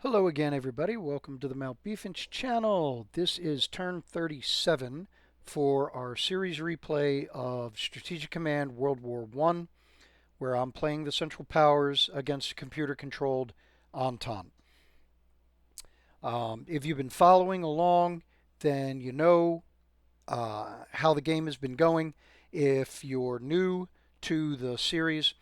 Hello again, everybody. Welcome to the Malbeefance channel. This is turn 37 for our series replay of Strategic Command World War I, where I'm playing the Central Powers against a computer-controlled Entente. If you've been following along, then you know how the game has been going. If you're new to the series,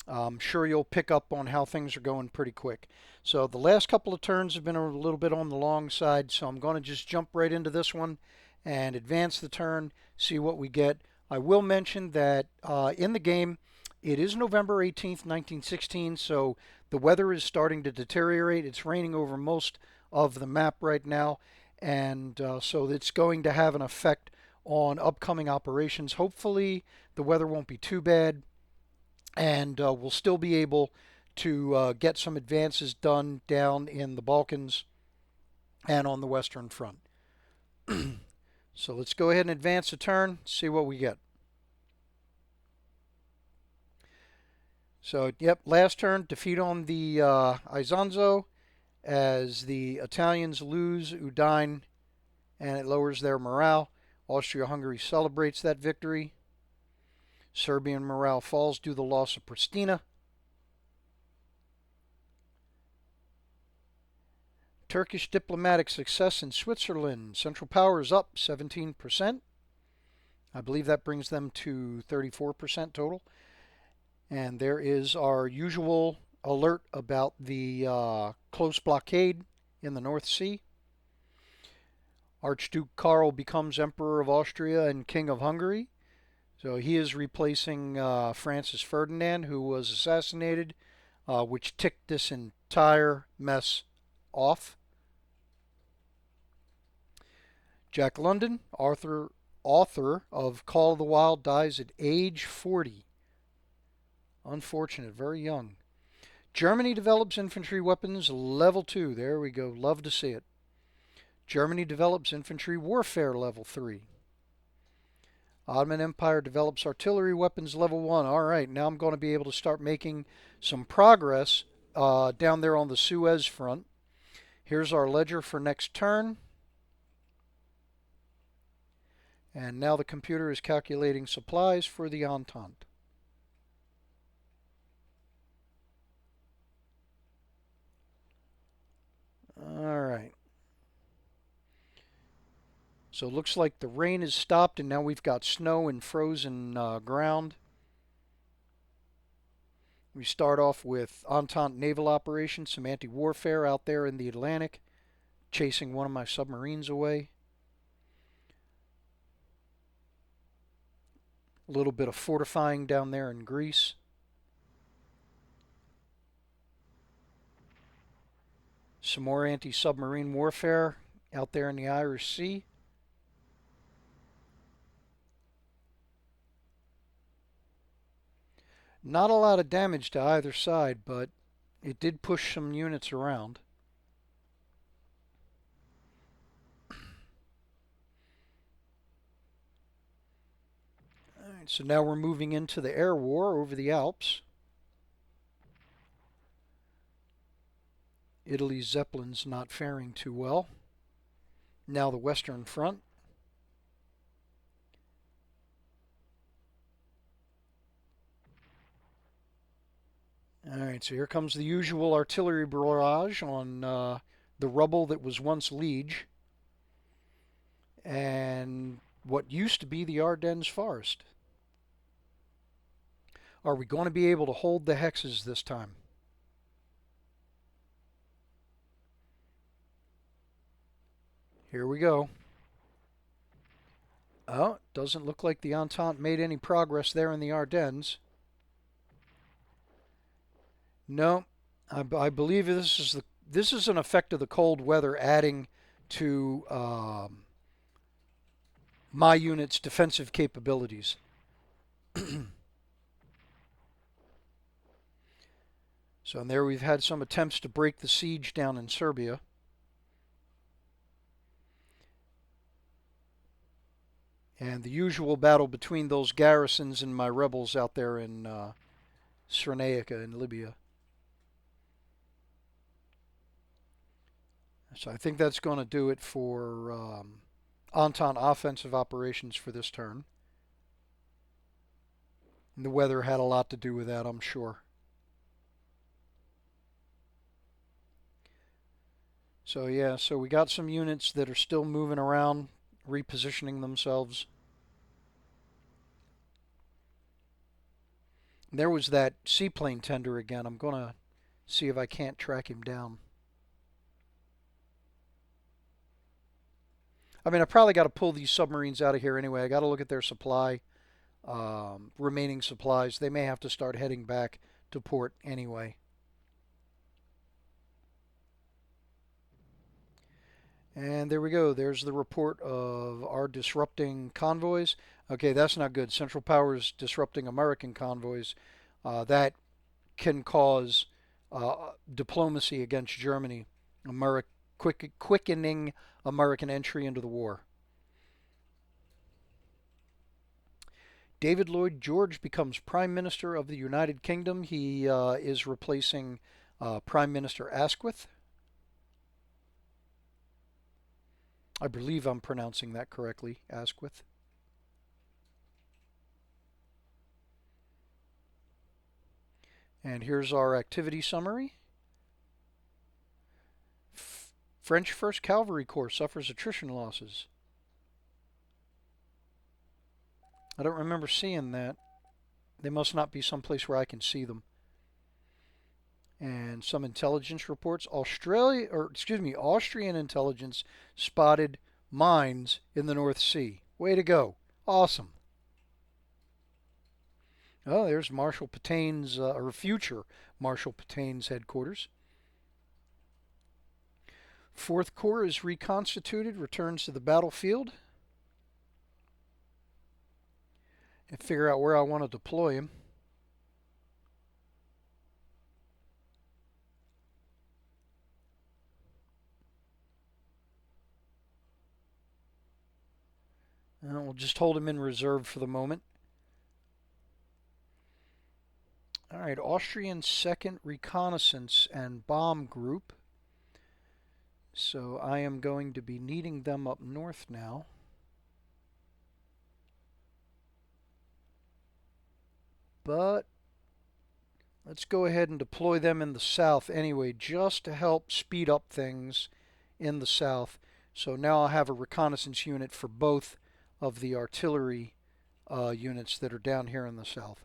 I'm sure you'll pick up on how things are going pretty quick. So the last couple of turns have been a little bit on the long side, so I'm going to just jump right into this one and advance the turn, see what we get. I will mention that in the game, it is November 18th, 1916, so the weather is starting to deteriorate. It's raining over most of the map right now, and so it's going to have an effect on upcoming operations. Hopefully, the weather won't be too bad, and we'll still be able to get some advances done down in the Balkans and on the Western Front. So let's go ahead and advance a turn, see what we get. So, yep, last turn, defeat on the Isonzo as the Italians lose Udine and it lowers their morale. Austria-Hungary celebrates that victory. Serbian morale falls due to the loss of Pristina. Turkish diplomatic success in Switzerland. Central Powers up 17%. I believe that brings them to 34% total. And there is our usual alert about the close blockade in the North Sea. Archduke Karl becomes Emperor of Austria and King of Hungary. So he is replacing Francis Ferdinand, who was assassinated, which ticked this entire mess off. Jack London, author of Call of the Wild, dies at age 40. Unfortunate, very young. Germany develops infantry weapons level 2. There we go. Love to see it. Germany develops infantry warfare level 3. Ottoman Empire develops artillery weapons level 1. All right, now I'm going to be able to start making some progress down there on the Suez front. Here's our ledger for next turn. And now the computer is calculating supplies for the Entente. All right. So it looks like the rain has stopped and now we've got snow and frozen ground. We start off with Entente naval operations, some anti-warfare out there in the Atlantic, chasing one of my submarines away. A little bit of fortifying down there in Greece. Some more anti-submarine warfare out there in the Irish Sea. Not a lot of damage to either side, but it did push some units around. Alright, so now we're moving into the air war over the Alps. Italy's Zeppelin's not faring too well. Now the Western Front. Alright, so here comes the usual artillery barrage on the rubble that was once Liege and what used to be the Ardennes forest. Are we going to be able to hold the hexes this time? Here we go. Oh, doesn't look like the Entente made any progress there in the Ardennes. No, I believe this is an effect of the cold weather adding to my unit's defensive capabilities. So and there we've had some attempts to break the siege down in Serbia. And the usual battle between those garrisons and my rebels out there in Cyrenaica in Libya. So I think that's going to do it for Entente offensive operations for this turn. And the weather had a lot to do with that, I'm sure. So yeah, so we got some units that are still moving around, repositioning themselves. There was that seaplane tender again. I'm going to see if I can't track him down. I mean, I probably got to pull these submarines out of here anyway. I got to look at their supply, remaining supplies. They may have to start heading back to port anyway. And there we go. There's the report of our disrupting convoys. Okay, that's not good. Central Powers disrupting American convoys. That can cause diplomacy against Germany, quickening American entry into the war. David Lloyd George becomes Prime Minister of the United Kingdom. He is replacing Prime Minister Asquith. I believe I'm pronouncing that correctly, Asquith. And here's our activity summary. French 1st Cavalry Corps suffers attrition losses. I don't remember seeing that. They must not be someplace where I can see them. And some intelligence reports. Austrian intelligence spotted mines in the North Sea. Way to go. Awesome. Oh, there's Marshal Petain's, or future Marshal Petain's headquarters. 4th Corps is reconstituted, returns to the battlefield. And figure out where I want to deploy him. And we'll just hold him in reserve for the moment. All right, Austrian 2nd Reconnaissance and Bomb Group. So I am going to be needing them up north now. But let's go ahead and deploy them in the south anyway, just to help speed up things in the south. So now I'll have a reconnaissance unit for both of the artillery units that are down here in the south.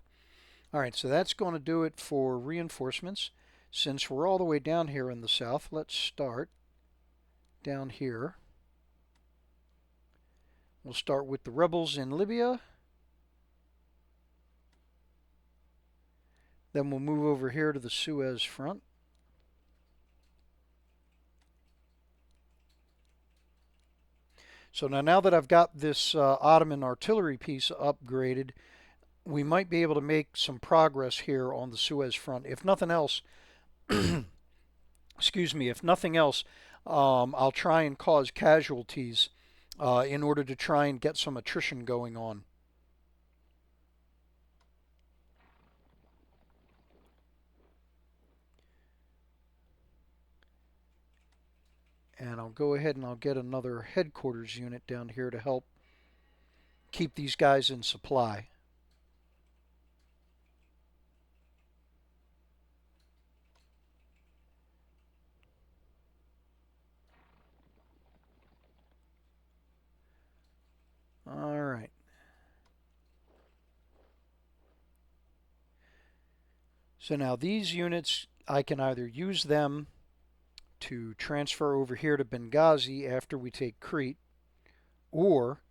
All right, so that's going to do it for reinforcements. Since we're all the way down here in the south, let's start down here. We'll start with the rebels in Libya. Then we'll move over here to the Suez front. So now that I've got this Ottoman artillery piece upgraded, we might be able to make some progress here on the Suez front. If nothing else, excuse me, if nothing else, I'll try and cause casualties in order to try and get some attrition going on. And I'll go ahead and I'll get another headquarters unit down here to help keep these guys in supply. All right. So now these units, I can either use them to transfer over here to Benghazi after we take Crete, or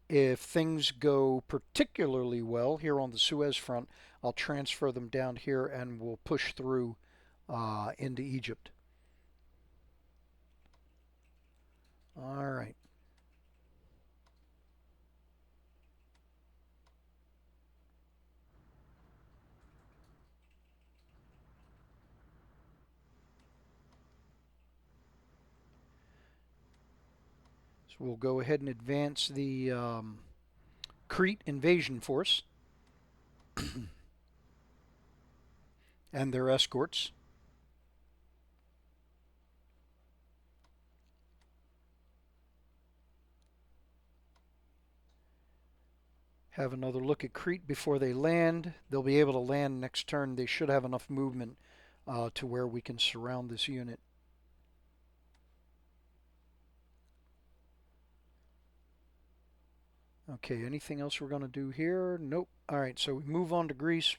if things go particularly well here on the Suez front, I'll transfer them down here and we'll push through into Egypt. All right. So we'll go ahead and advance the Crete invasion force and their escorts. have another look at Crete before they land. They'll be able to land next turn. They should have enough movement to where we can surround this unit. Okay, anything else we're going to do here? Nope. All right, so we move on to Greece.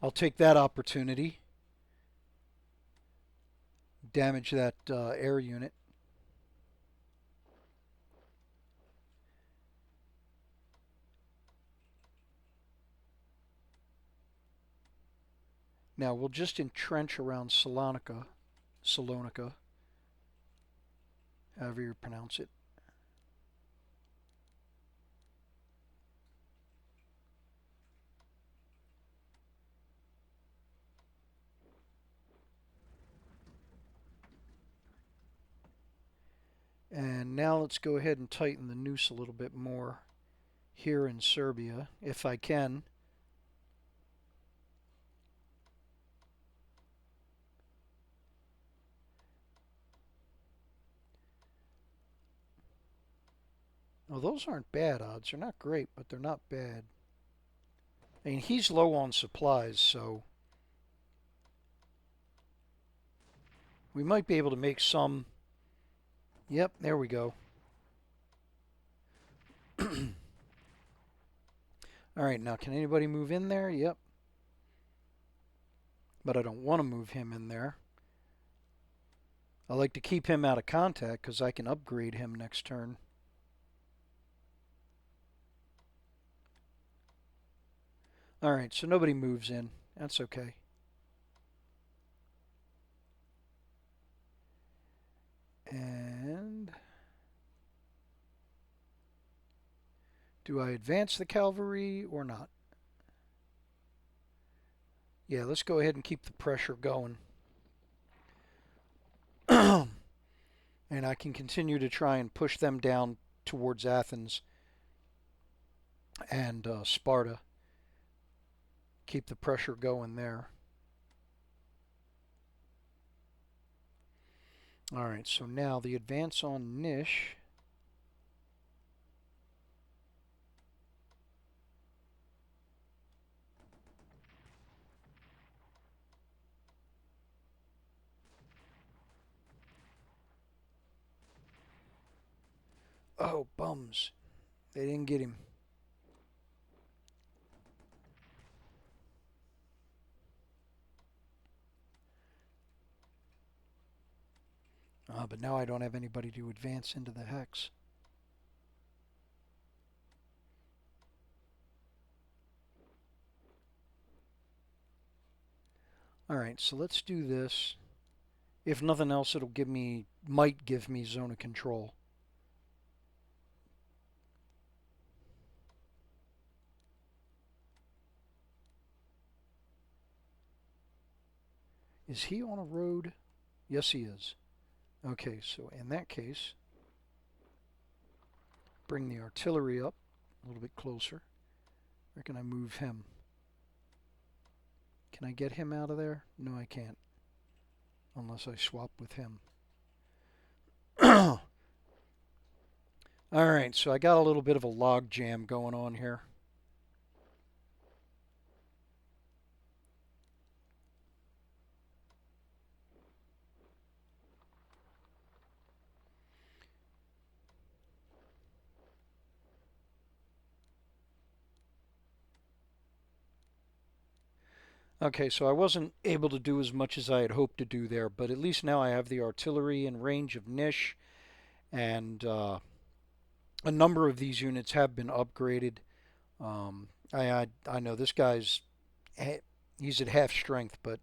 I'll take that opportunity. Damage that air unit. Now we'll just entrench around Salonika, however you pronounce it. And now let's go ahead and tighten the noose a little bit more here in Serbia, if I can. Oh, those aren't bad odds. They're not great, but they're not bad. I mean, he's low on supplies, so we might be able to make some. Yep, there we go. All right, now can anybody move in there? Yep. But I don't want to move him in there. I like to keep him out of contact because I can upgrade him next turn. All right, so nobody moves in. That's okay. And do I advance the cavalry or not? Yeah, let's go ahead and keep the pressure going. And I can continue to try and push them down towards Athens and Sparta. Keep the pressure going there. All right, so now the advance on Nish. Oh, bums. They didn't get him. But now I don't have anybody to advance into the hex. Alright, so let's do this. If nothing else, it'll might give me zone of control. Is he on a road? Yes, he is. Okay, so in that case, bring the artillery up a little bit closer. Where can I move him? Can I get him out of there? No, I can't. Unless I swap with him. Alright, so I got a little bit of a log jam going on here. Okay, so I wasn't able to do as much as I had hoped to do there, but at least now I have the artillery in range of Nish, and a number of these units have been upgraded. I know this guy's he's at half strength, but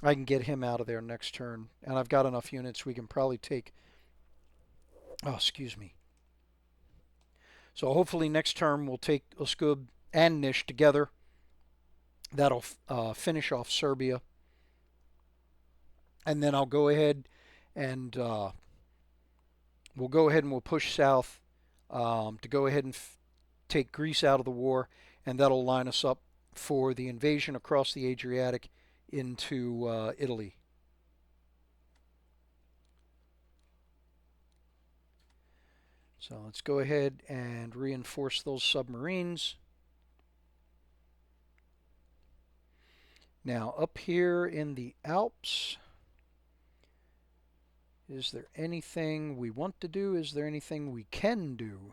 I can get him out of there next turn, and I've got enough units we can probably take. Oh, excuse me. So hopefully next turn we'll take Uskub and Nish together. That'll finish off Serbia. And then I'll go ahead and we'll go ahead and we'll push south to go ahead and take Greece out of the war, and that'll line us up for the invasion across the Adriatic into Italy. So let's go ahead and reinforce those submarines. Now up here in the Alps, is there anything we want to do? Is there anything we can do?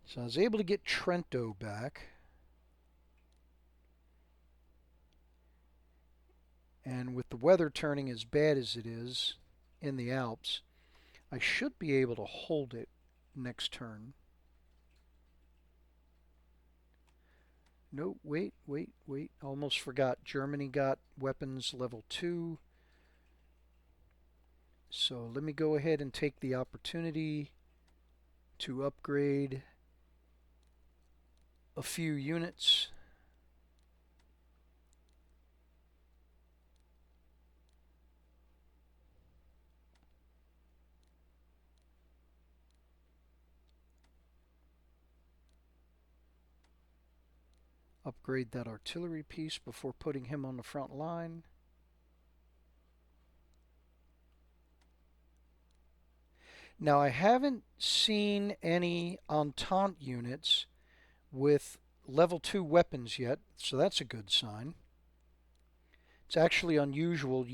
So I was able to get Trento back. And with the weather turning as bad as it is in the Alps, I should be able to hold it next turn. No, wait. Almost forgot. Germany got weapons level 2. So let me go ahead and take the opportunity to upgrade a few units. Upgrade that artillery piece before putting him on the front line. Now I haven't seen any Entente units with level 2 weapons yet, so that's a good sign. It's actually unusual.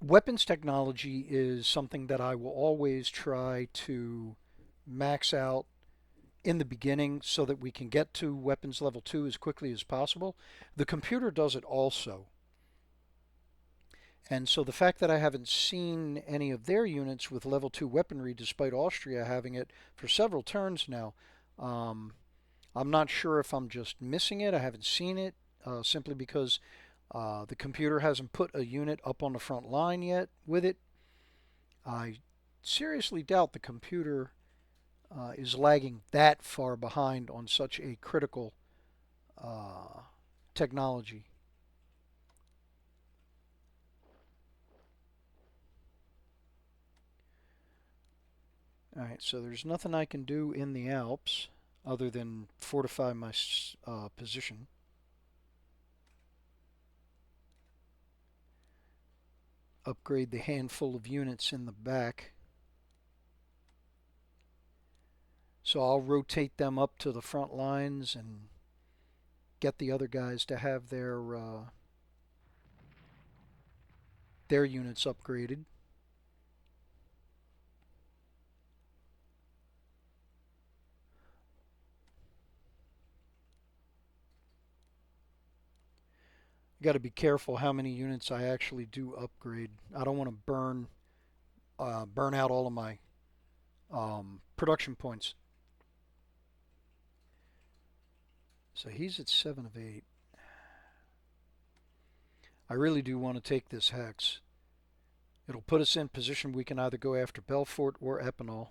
Weapons technology is something that I will always try to max out in the beginning so that we can get to weapons level 2 as quickly as possible. The computer does it also. And so the fact that I haven't seen any of their units with level 2 weaponry, despite Austria having it for several turns now, I'm not sure if I'm just missing it. I haven't seen it simply because the computer hasn't put a unit up on the front line yet with it. I seriously doubt the computer is lagging that far behind on such a critical technology. Alright, so there's nothing I can do in the Alps other than fortify my position. Upgrade the handful of units in the back. So I'll rotate them up to the front lines and get the other guys to have their units upgraded. Got to be careful how many units I actually do upgrade. I don't want to burn out all of my production points. So he's at 7 of 8. I really do want to take this hex. It'll put us in position we can either go after Belfort or Epinal.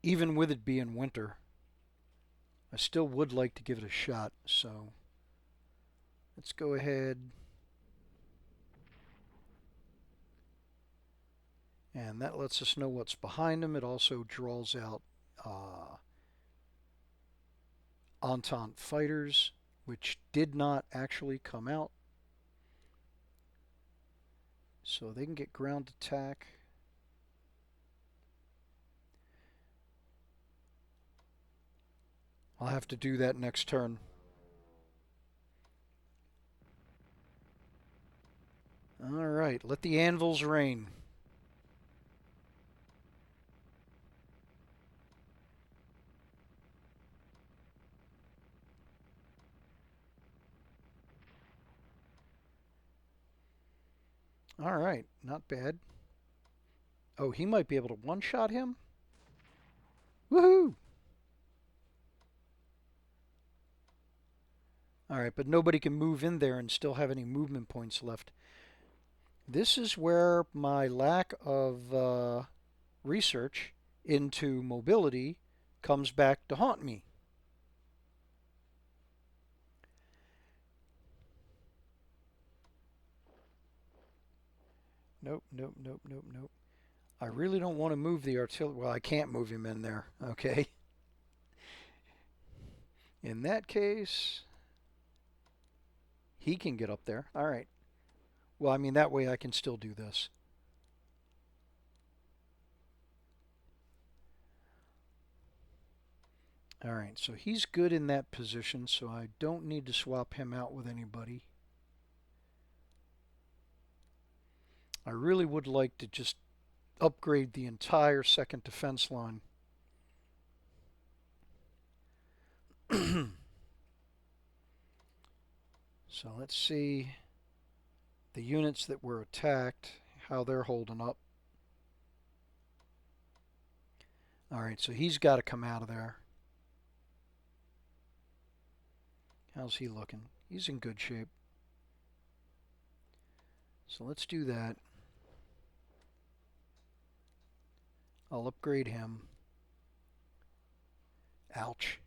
Even with it being winter, I still would like to give it a shot. So let's go ahead. And that lets us know what's behind them. It also draws out Entente fighters, which did not actually come out. So they can get ground attack. I'll have to do that next turn. Alright, let the anvils rain. Alright, not bad. Oh, he might be able to one-shot him? Woohoo! Alright, but nobody can move in there and still have any movement points left. This is where my lack of research into mobility comes back to haunt me. Nope. I really don't want to move the artillery. Well, I can't move him in there. Okay. In that case, he can get up there. All right. Well, I mean, that way I can still do this. All right, so he's good in that position, so I don't need to swap him out with anybody. I really would like to just upgrade the entire second defense line. So let's see the units that were attacked, how they're holding up. All right, so he's got to come out of there. How's he looking? He's in good shape. So let's do that. I'll upgrade him. Ouch.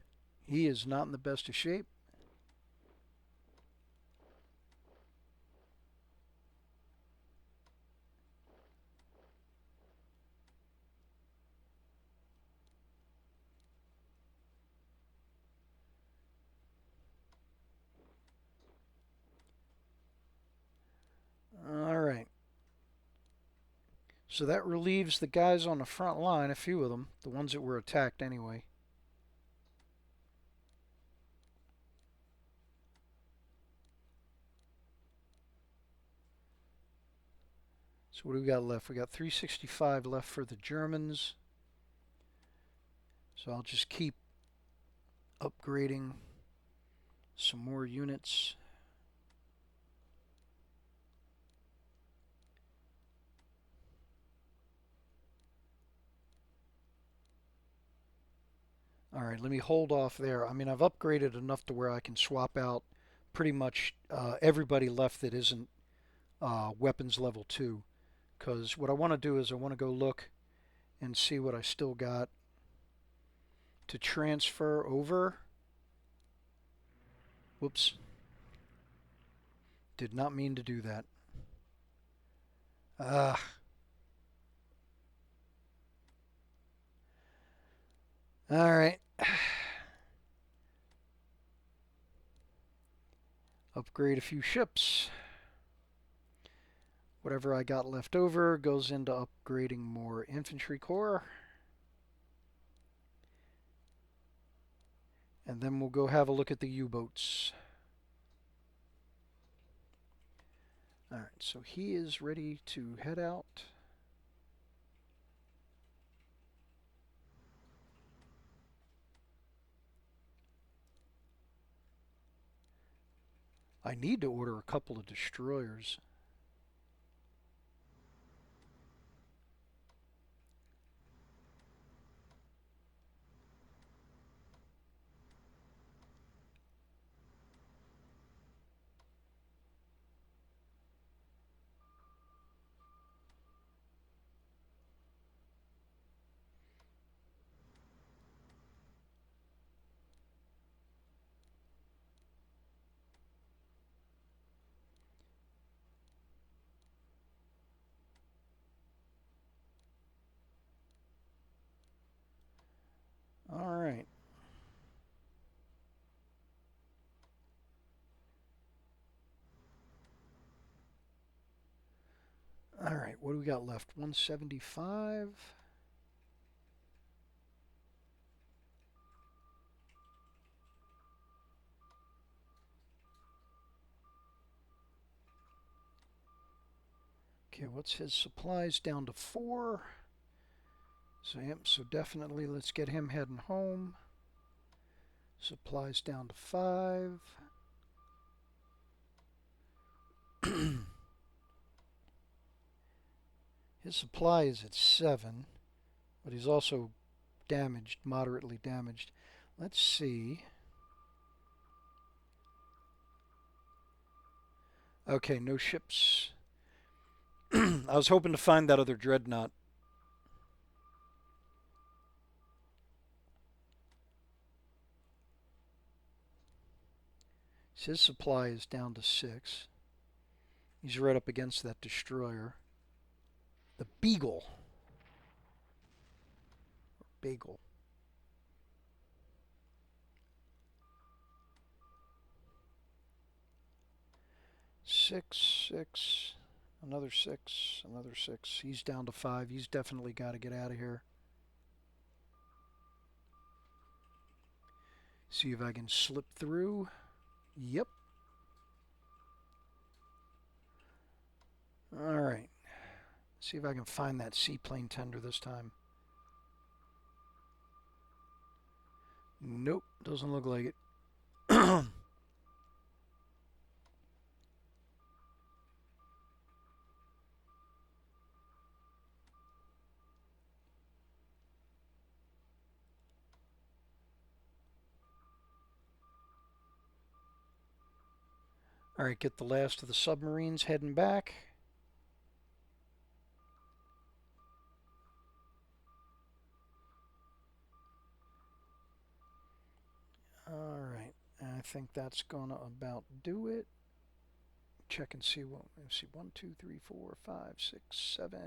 He is not in the best of shape. All right. So that relieves the guys on the front line, a few of them, the ones that were attacked anyway. So what do we got left? We got 365 left for the Germans. So I'll just keep upgrading some more units. All right, let me hold off there. I mean, I've upgraded enough to where I can swap out pretty much everybody left that isn't weapons level 2. Because what I want to do is I want to go look and see what I still got to transfer over. Whoops. Did not mean to do that. Ah. All right. Upgrade a few ships. Whatever I got left over goes into upgrading more infantry corps. And then we'll go have a look at the U-boats. All right, so he is ready to head out. I need to order a couple of destroyers. All right. All right, what do we got left? 175. Okay, what's his supplies? Down to 4. So, yep, so definitely let's get him heading home. Supplies down to 5. His supply is at 7, but he's also damaged, moderately damaged. Let's see. Okay, no ships. I was hoping to find that other dreadnought. His supply is down to 6. He's right up against that destroyer. The Beagle. Bagel. 6, 6, another 6, another 6. He's down to 5. He's definitely got to get out of here. See if I can slip through. Yep. All right. See if I can find that seaplane tender this time. Nope, doesn't look like it. All right, get the last of the submarines heading back. All right, I think that's gonna about do it. Check and see what. Let's see, 1, 2, 3, 4, 5, 6, 7.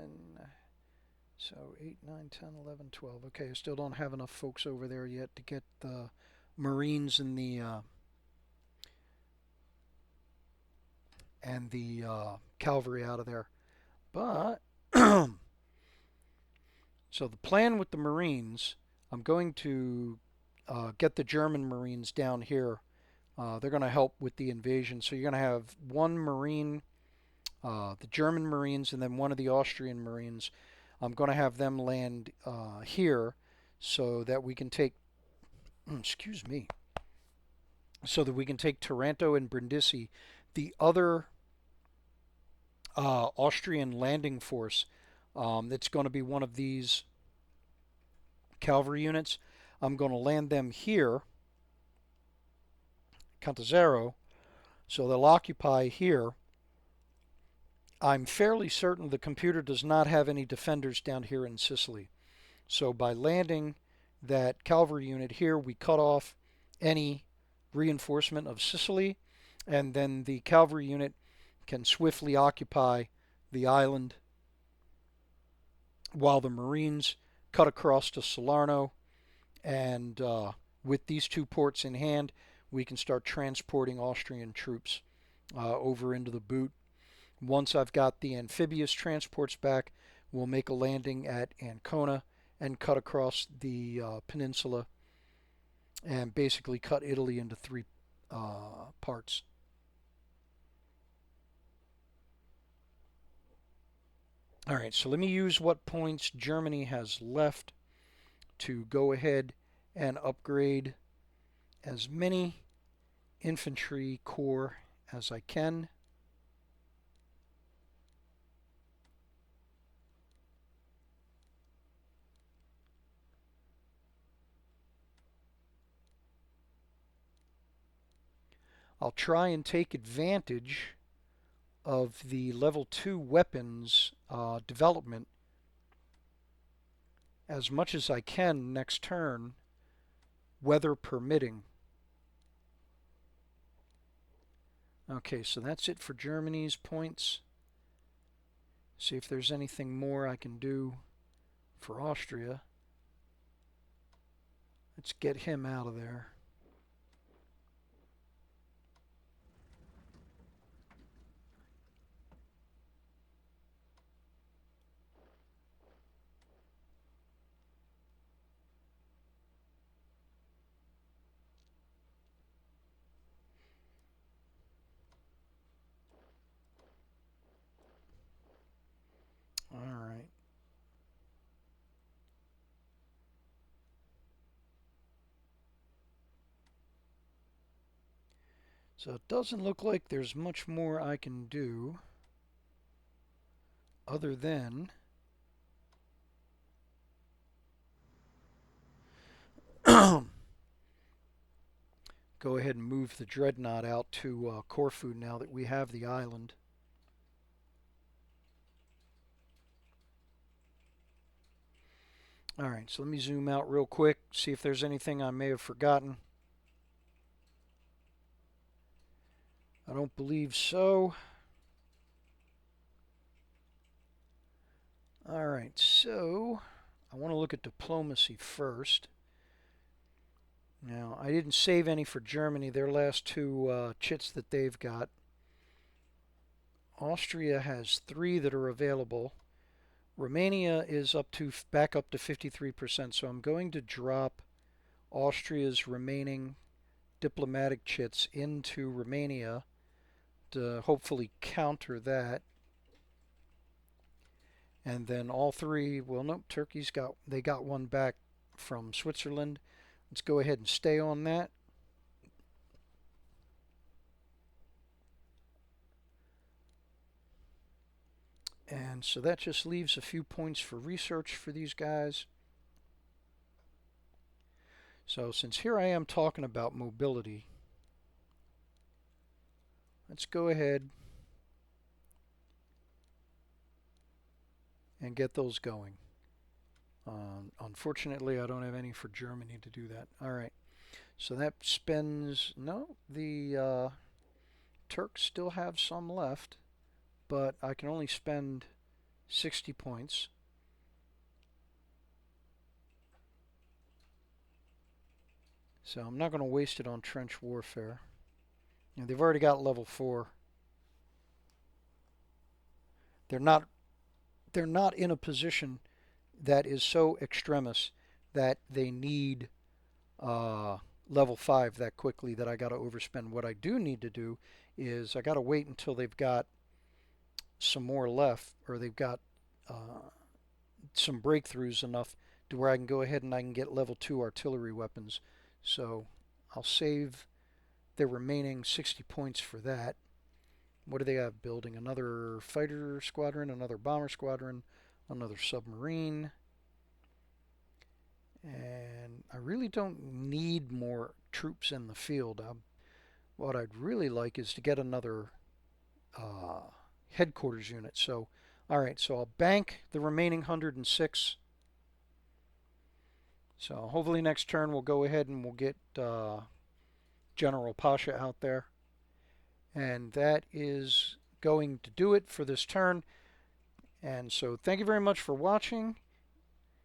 So 8, 9, 10, 11, 12. Okay, I still don't have enough folks over there yet to get the Marines and the cavalry out of there. But so the plan with the Marines, I'm going to get the German Marines down here. They're going to help with the invasion. So you're going to have one Marine, the German Marines, and then one of the Austrian Marines. I'm going to have them land here so that we can take, excuse me, so that we can take Taranto and Brindisi. The other Austrian landing force that's going to be one of these cavalry units, I'm going to land them here, Cantazero, so they'll occupy here. I'm fairly certain the computer does not have any defenders down here in Sicily. So by landing that cavalry unit here, we cut off any reinforcement of Sicily, and then the cavalry unit can swiftly occupy the island while the Marines cut across to Salerno. And with these two ports in hand, we can start transporting Austrian troops over into the boot. Once I've got the amphibious transports back, we'll make a landing at Ancona and cut across the peninsula and basically cut Italy into 3 parts. All right, so let me use what points Germany has left to go ahead and upgrade as many infantry corps as I can. I'll try and take advantage of the level 2 weapons development as much as I can next turn, weather permitting. Okay, so that's it for Germany's points. See if there's anything more I can do for Austria. Let's get him out of there. All right. So it doesn't look like there's much more I can do other than go ahead and move the dreadnought out to Corfu now that we have the island. All right, so let me zoom out real quick, see if there's anything I may have forgotten. I don't believe so. All right, so I want to look at diplomacy first. Now, I didn't save any for Germany, their last 2 chits that they've got. Austria has 3 that are available. Romania is back up to 53%, so I'm going to drop Austria's remaining diplomatic chits into Romania to hopefully counter that. And then all 3, well, nope, they got one back from Switzerland. Let's go ahead and stay on that. And so that just leaves a few points for research for these guys. So since here I am talking about mobility, let's go ahead and get those going. Unfortunately, I don't have any for Germany to do that. All right. So that spends, no, the Turks still have some left, but I can only spend 60 points. So I'm not going to waste it on trench warfare. You know, they've already got level 4. They're not in a position that is so extremis that they need level 5 that quickly that I got to overspend. What I do need to do is I got to wait until they've got some more left, or they've got some breakthroughs enough to where I can go ahead and I can get level 2 artillery weapons. So I'll save the remaining 60 points for that. What do they have building? Another fighter squadron, another bomber squadron, another submarine. And I really don't need more troops in the field. What I'd really like is to get another headquarters unit. So, all right, so I'll bank the remaining 106. So hopefully next turn we'll go ahead and we'll get General Pasha out there. And that is going to do it for this turn. And so thank you very much for watching.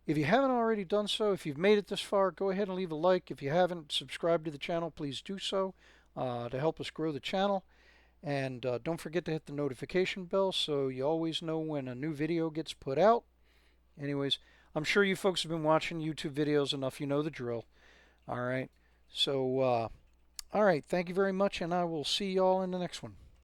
If you haven't already done so, if you've made it this far, go ahead and leave a like. If you haven't subscribed to the channel, please do so to help us grow the channel. And don't forget to hit the notification bell so you always know when a new video gets put out. Anyways, I'm sure you folks have been watching YouTube videos enough. You know the drill. All right. So, all right. Thank you very much, and I will see y'all in the next one.